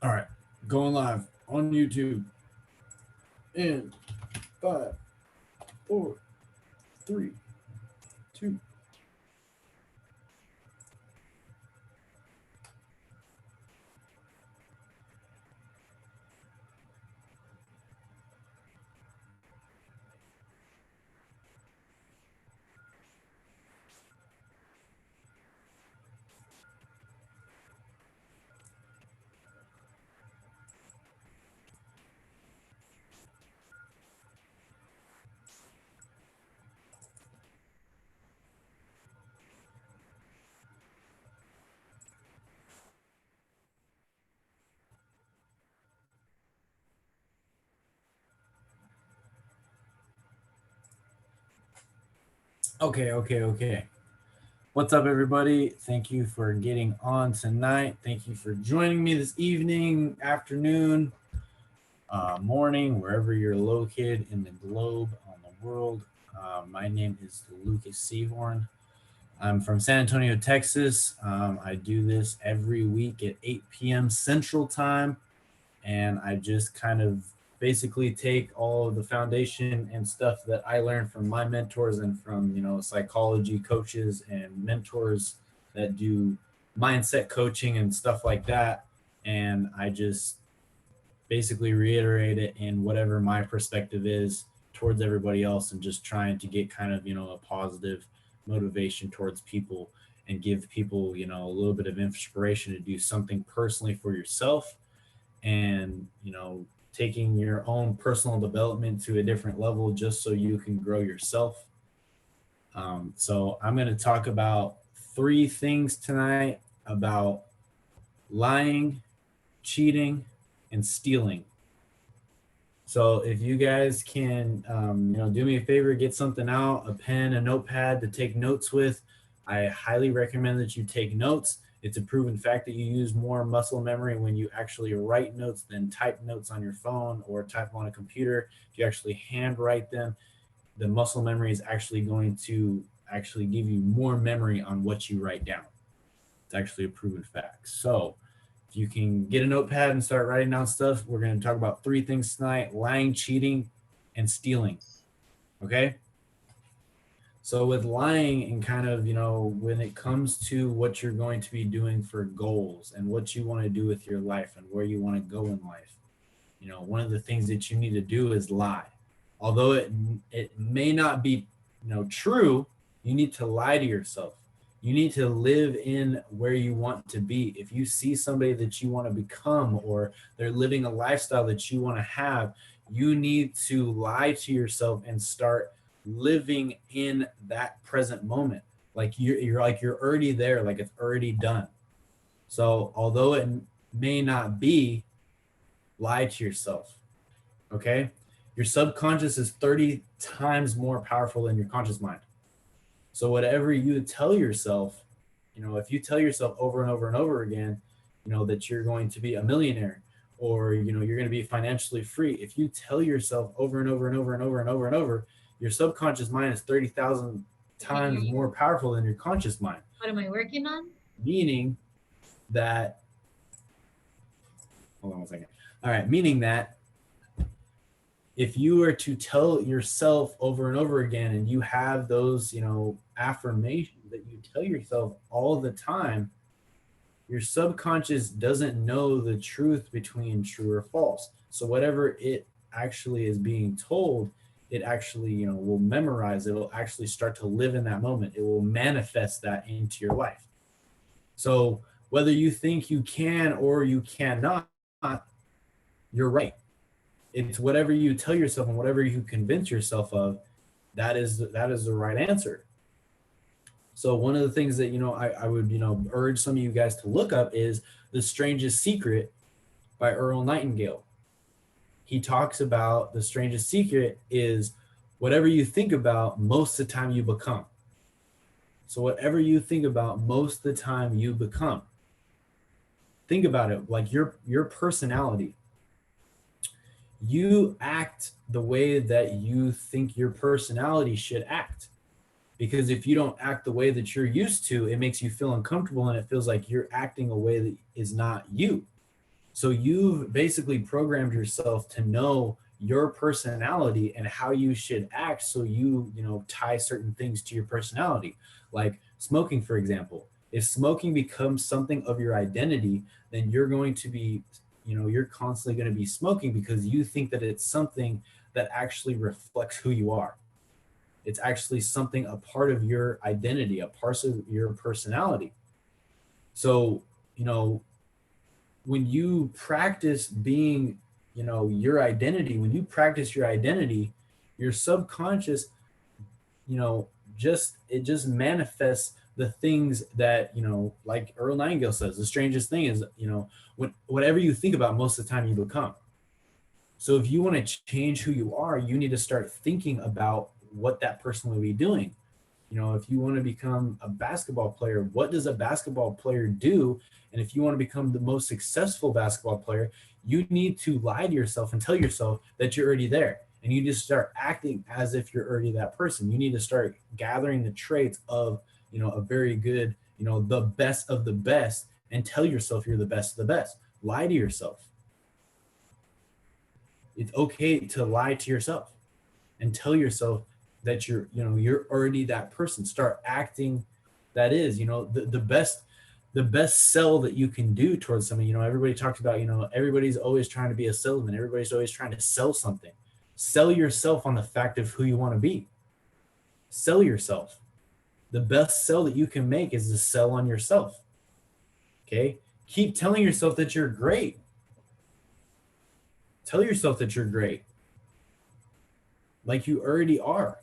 All right, going live on YouTube in 5, 4, 3, 2. Okay. What's up, everybody? Thank you for getting on tonight. Thank you for joining me this evening, afternoon, morning, wherever you're located in the globe, on the world. My name is Lucas Sehorn. I'm from San Antonio, Texas. I do this every week at 8 p.m. Central Time, and I just kind of basically take all of the foundation and stuff that I learned from my mentors and from, psychology coaches and mentors that do mindset coaching and stuff like that. And I just basically reiterate it in whatever my perspective is towards everybody else, and just trying to get kind of, a positive motivation towards people and give people, a little bit of inspiration to do something personally for yourself, and taking your own personal development to a different level just so you can grow yourself. So I'm going to talk about 3 things tonight about lying, cheating, and stealing. So if you guys can, do me a favor, get something out, a pen, a notepad to take notes with. I highly recommend that you take notes. It's a proven fact that you use more muscle memory when you actually write notes than type notes on your phone or type on a computer. If you actually handwrite them, the muscle memory is actually going to actually give you more memory on what you write down. It's actually a proven fact. So if you can get a notepad and start writing down stuff, we're going to talk about 3 things tonight: lying, cheating, and stealing. Okay? So with lying, and kind of, when it comes to what you're going to be doing for goals and what you want to do with your life and where you want to go in life, one of the things that you need to do is lie. Although it may not be, true, you need to lie to yourself. You need to live in where you want to be. If you see somebody that you want to become, or they're living a lifestyle that you want to have, you need to lie to yourself and start living in that present moment. Like you're already there, like it's already done. So although it may not be, lie to yourself. Okay? Your subconscious is 30 times more powerful than your conscious mind. So whatever you tell yourself, if you tell yourself over and over and over again, that you're going to be a millionaire, or, you're going to be financially free, if you tell yourself over and over and over and over and over and over, your subconscious mind is 30,000 times more powerful than your conscious mind. What am I working on? Meaning that, hold on one second. All right, meaning that if you were to tell yourself over and over again, and you have those, affirmations that you tell yourself all the time, your subconscious doesn't know the truth between true or false. So whatever it actually is being told, it actually, will memorize. It'll actually start to live in that moment. It will manifest that into your life. So whether you think you can or you cannot, you're right. It's whatever you tell yourself and whatever you convince yourself of, that is the right answer. So one of the things that, I would, urge some of you guys to look up is The Strangest Secret by Earl Nightingale. He talks about the strangest secret is whatever you think about, most of the time you become. So whatever you think about, most of the time you become. Think about it, like your personality. You act the way that you think your personality should act. Because if you don't act the way that you're used to, it makes you feel uncomfortable, and it feels like you're acting a way that is not you. So you've basically programmed yourself to know your personality and how you should act, so you tie certain things to your personality. Like smoking, for example. If smoking becomes something of your identity, then you're going to be, you're constantly going to be smoking because you think that it's something that actually reflects who you are. It's actually something, a part of your identity, a part of your personality. So, you know, when you practice being, your identity, when you practice your identity, your subconscious, you know, it just manifests the things that, like Earl Nightingale says, the strangest thing is, whatever you think about, most of the time you become. So if you want to change who you are, you need to start thinking about what that person will be doing. If you want to become a basketball player, what does a basketball player do? And if you want to become the most successful basketball player, you need to lie to yourself and tell yourself that you're already there. And you just start acting as if you're already that person. You need to start gathering the traits of, a very good, the best of the best, and tell yourself you're the best of the best. Lie to yourself. It's okay to lie to yourself and tell yourself that you're already that person. Start acting that is, the best sell that you can do towards something. Everybody talks about, everybody's always trying to be a salesman. Everybody's always trying to sell something. Sell yourself on the fact of who you want to be. Sell yourself. The best sell that you can make is to sell on yourself. Okay? Keep telling yourself that you're great. Tell yourself that you're great. Like you already are.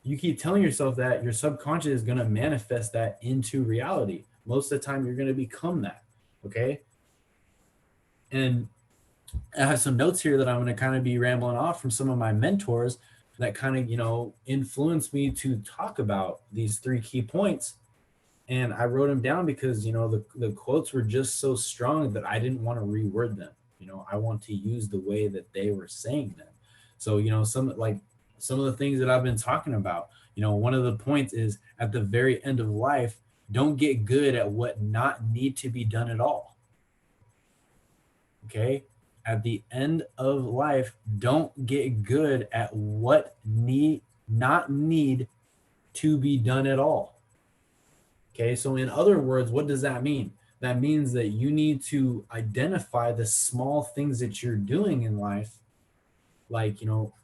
You keep telling yourself that, your subconscious is going to manifest that into reality. Most of the time, you're going to become that. Okay. And I have some notes here that I'm going to kind of be rambling off from some of my mentors that kind of, influenced me to talk about these 3 key points. And I wrote them down because, the quotes were just so strong that I didn't want to reword them. I want to use the way that they were saying them. So, some of the things that I've been talking about, one of the points is, at the very end of life, don't get good at what not need to be done at all. Okay. At the end of life, don't get good at what not need to be done at all. Okay. So in other words, what does that mean? That means that you need to identify the small things that you're doing in life, like,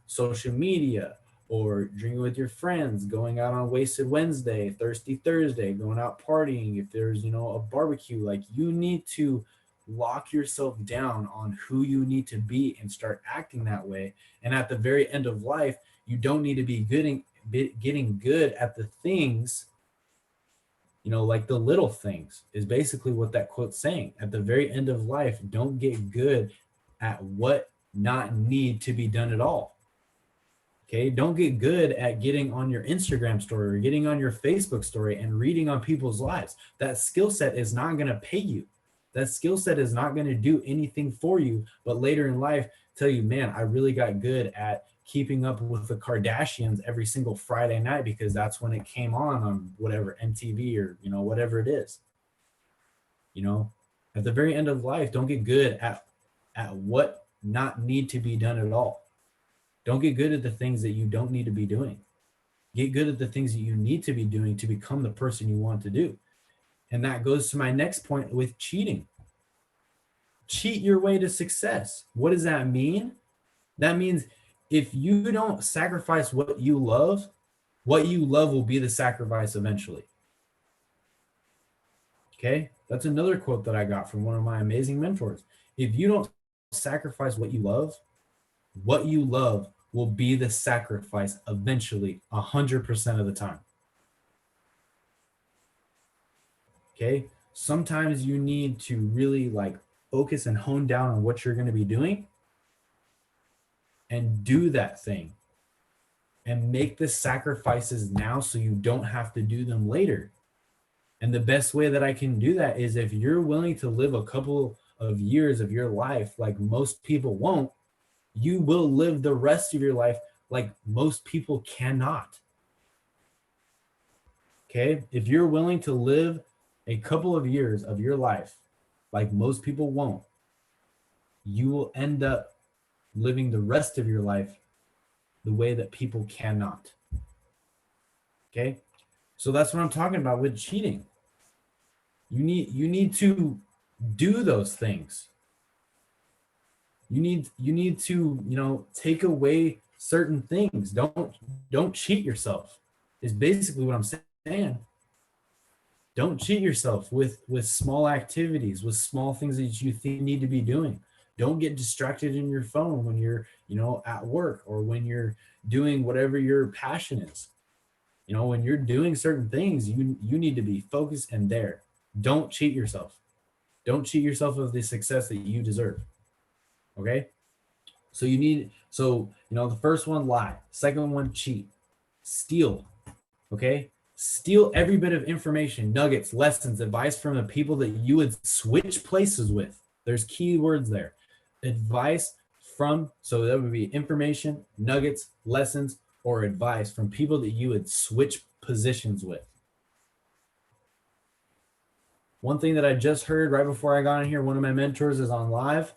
social media, or drinking with your friends, going out on Wasted Wednesday, Thirsty Thursday, going out partying. If there's, a barbecue, like, you need to lock yourself down on who you need to be and start acting that way. And at the very end of life, you don't need to be getting good at the things, like the little things, is basically what that quote's saying. At the very end of life, don't get good at what not need to be done at all. Okay, don't get good at getting on your Instagram story or getting on your Facebook story and reading on people's lives. That skill set is not going to pay you. That skill set is not going to do anything for you, but later in life tell you, man, I really got good at keeping up with the Kardashians every single Friday night because that's when it came on whatever MTV or, whatever it is. At the very end of life, don't get good at what not need to be done at all. Don't get good at the things that you don't need to be doing. Get good at the things that you need to be doing to become the person you want to do. And that goes to my next point with cheating. Cheat your way to success. What does that mean? That means if you don't sacrifice what you love will be the sacrifice eventually. Okay? That's another quote that I got from one of my amazing mentors. If you don't sacrifice what you love will be the sacrifice eventually, 100% of the time. Okay? Sometimes you need to really focus and hone down on what you're going to be doing and do that thing and make the sacrifices now so you don't have to do them later. And the best way that I can do that is if you're willing to live a couple of years of your life like most people won't, you will live the rest of your life like most people cannot. Okay? If you're willing to live a couple of years of your life like most people won't, you will end up living the rest of your life the way that people cannot. Okay? So that's what I'm talking about with cheating. You need to do those things. You need to, take away certain things. Don't cheat yourself. Is basically what I'm saying. Don't cheat yourself with small activities, with small things that you think you need to be doing. Don't get distracted in your phone when you're, at work, or when you're doing whatever your passion is. When you're doing certain things, you need to be focused and there. Don't cheat yourself. Don't cheat yourself of the success that you deserve. Okay? So the first one, lie. Second one, cheat. Steal. Okay? Steal every bit of information, nuggets, lessons, advice from the people that you would switch places with. There's key words there. Advice from, so that would be information, nuggets, lessons, or advice from people that you would switch positions with. One thing that I just heard right before I got in here, one of my mentors is on live,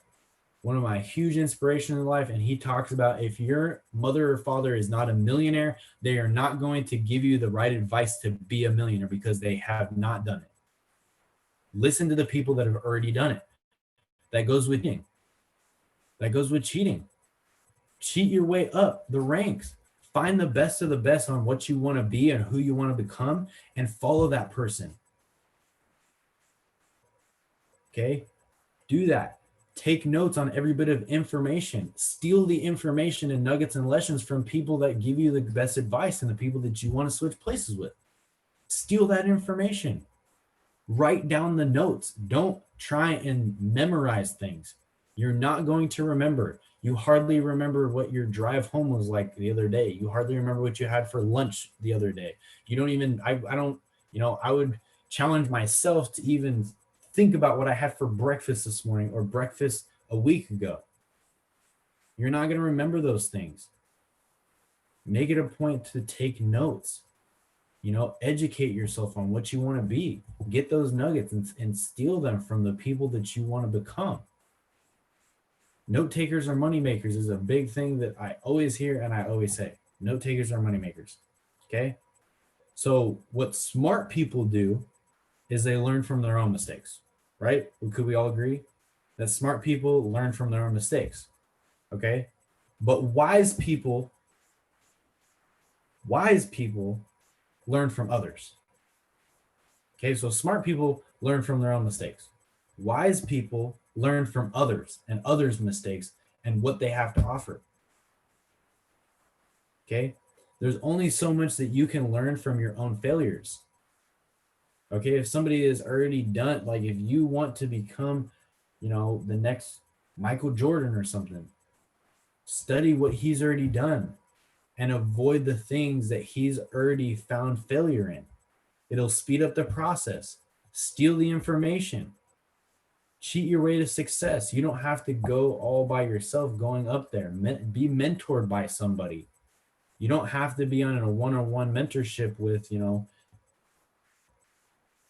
one of my huge inspirations in life, and he talks about if your mother or father is not a millionaire, they are not going to give you the right advice to be a millionaire because they have not done it. Listen to the people that have already done it. That goes with cheating. That goes with cheating. Cheat your way up the ranks. Find the best of the best on what you want to be and who you want to become, and follow that person. Okay? Do that. Take notes on every bit of information. Steal the information and nuggets and lessons from people that give you the best advice and the people that you want to switch places with. Steal that information. Write down the notes. Don't try and memorize things. You're not going to remember. You hardly remember what your drive home was like the other day. You hardly remember what you had for lunch the other day. You don't even, I don't, I would challenge myself to even think about what I had for breakfast this morning or breakfast a week ago. You're not going to remember those things. Make it a point to take notes. Educate yourself on what you want to be. Get those nuggets and steal them from the people that you want to become. Note takers are money makers is a big thing that I always hear and I always say. Note takers are money makers. Okay? So what smart people do is they learn from their own mistakes, right? Could we all agree that smart people learn from their own mistakes? Okay? But wise people learn from others. Okay, so smart people learn from their own mistakes. Wise people learn from others and others' mistakes and what they have to offer. Okay, there's only so much that you can learn from your own failures. Okay, if somebody is already done, like if you want to become, the next Michael Jordan or something, study what he's already done and avoid the things that he's already found failure in. It'll speed up the process. Steal the information. Cheat your way to success. You don't have to go all by yourself going up there. Be mentored by somebody. You don't have to be on a one-on-one mentorship with,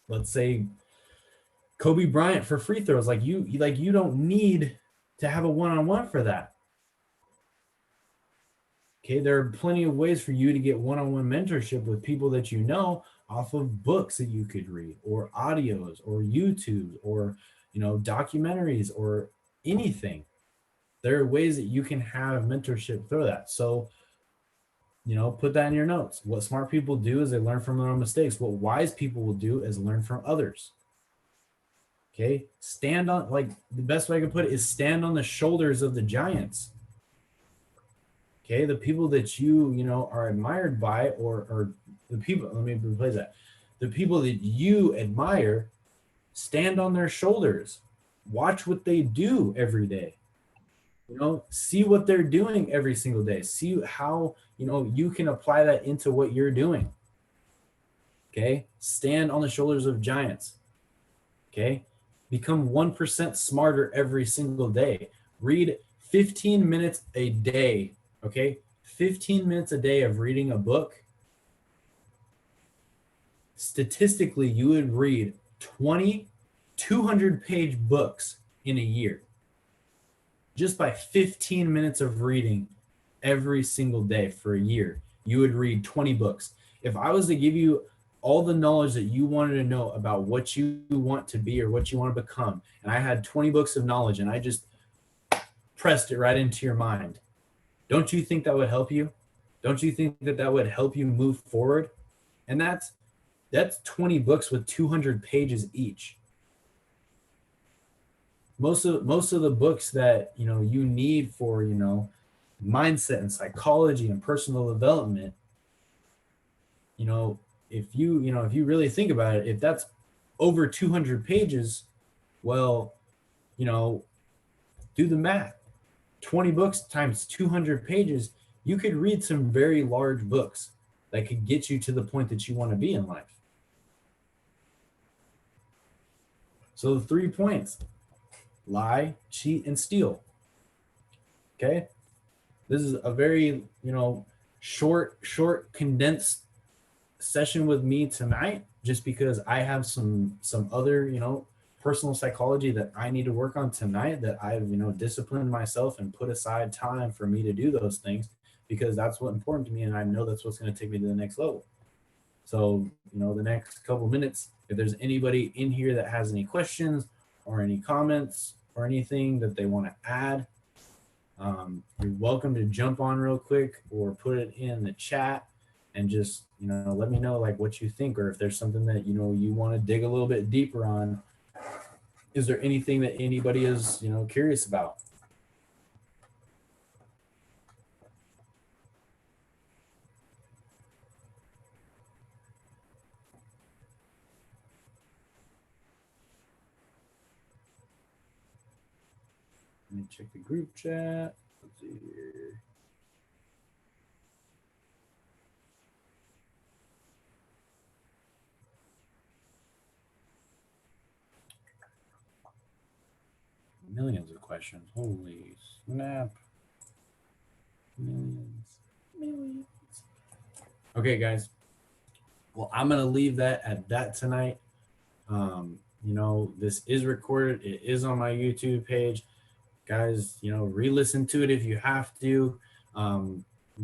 let's say Kobe Bryant for free throws. You don't need to have a one-on-one for that. Okay, there are plenty of ways for you to get one-on-one mentorship with people that you know off of books that you could read, or audios, or YouTube, or documentaries, or anything. There are ways that you can have mentorship through that. So, put that in your notes. What smart people do is they learn from their own mistakes. What wise people will do is learn from others. Okay, the best way I can put it is stand on the shoulders of the giants. Okay, the people that you are admired by, or the people, let me replace that. The people that you admire, stand on their shoulders. Watch what they do every day. See what they're doing every single day. See how, you can apply that into what you're doing. Okay, stand on the shoulders of giants. Okay, become 1% smarter every single day. Read 15 minutes a day. Okay, 15 minutes a day of reading a book. Statistically, you would read 20 200-page books in a year just by 15 minutes of reading every single day for a year. You would read 20 books. If I was to give you all the knowledge that you wanted to know about what you want to be or what you want to become, and I had 20 books of knowledge and I just pressed it right into your mind, don't you think that would help you? Don't you think that that would help you move forward? And that's 20 books with 200 pages each. Most of the books that you need for mindset and psychology and personal development, if you really think about it, if that's over 200 pages, well, do the math. 20 books times 200 pages, you could read some very large books that could get you to the point that you want to be in life. So the 3 points: lie, cheat, and steal. Okay? This is a very, short, condensed session with me tonight, just because I have some other, personal psychology that I need to work on tonight, that I've, disciplined myself and put aside time for me to do those things, because that's what's important to me. And I know that's what's going to take me to the next level. So, the next couple minutes, if there's anybody in here that has any questions or any comments or anything that they want to add, you're welcome to jump on real quick or put it in the chat and just, let me know like what you think, or if there's something that, you want to dig a little bit deeper on. Is there anything that anybody is, curious about? Let me check the group chat. Let's see here. Millions of questions. Holy snap. Millions. Okay, guys. Well, I'm going to leave that at that tonight. This is recorded. It is on my YouTube page. Guys, re-listen to it if you have to.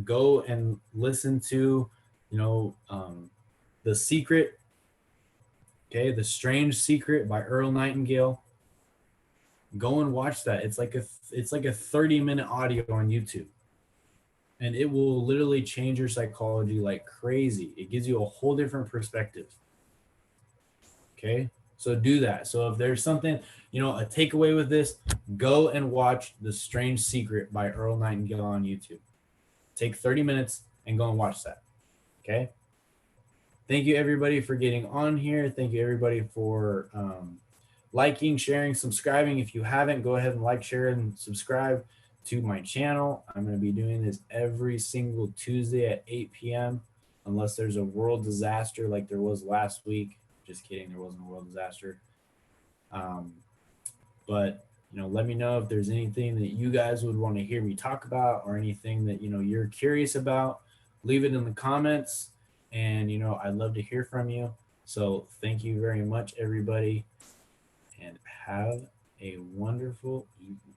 Go and listen to, The Secret. Okay, The Strange Secret by Earl Nightingale. Go and watch that. It's like a 30-minute audio on YouTube. And it will literally change your psychology like crazy. It gives you a whole different perspective. Okay, so do that. So if there's something, a takeaway with this, go and watch The Strange Secret by Earl Nightingale on YouTube. Take 30 minutes and go and watch that. Okay. Thank you, everybody, for getting on here. Thank you, everybody, for liking, sharing, subscribing. If you haven't, go ahead and like, share, and subscribe to my channel. I'm going to be doing this every single Tuesday at 8 p.m. unless there's a world disaster like there was last week. Just kidding, there wasn't a world disaster. But let me know if there's anything that you guys would want to hear me talk about, or anything that you're curious about. Leave it in the comments, and I'd love to hear from you. So thank you very much, everybody, and have a wonderful evening.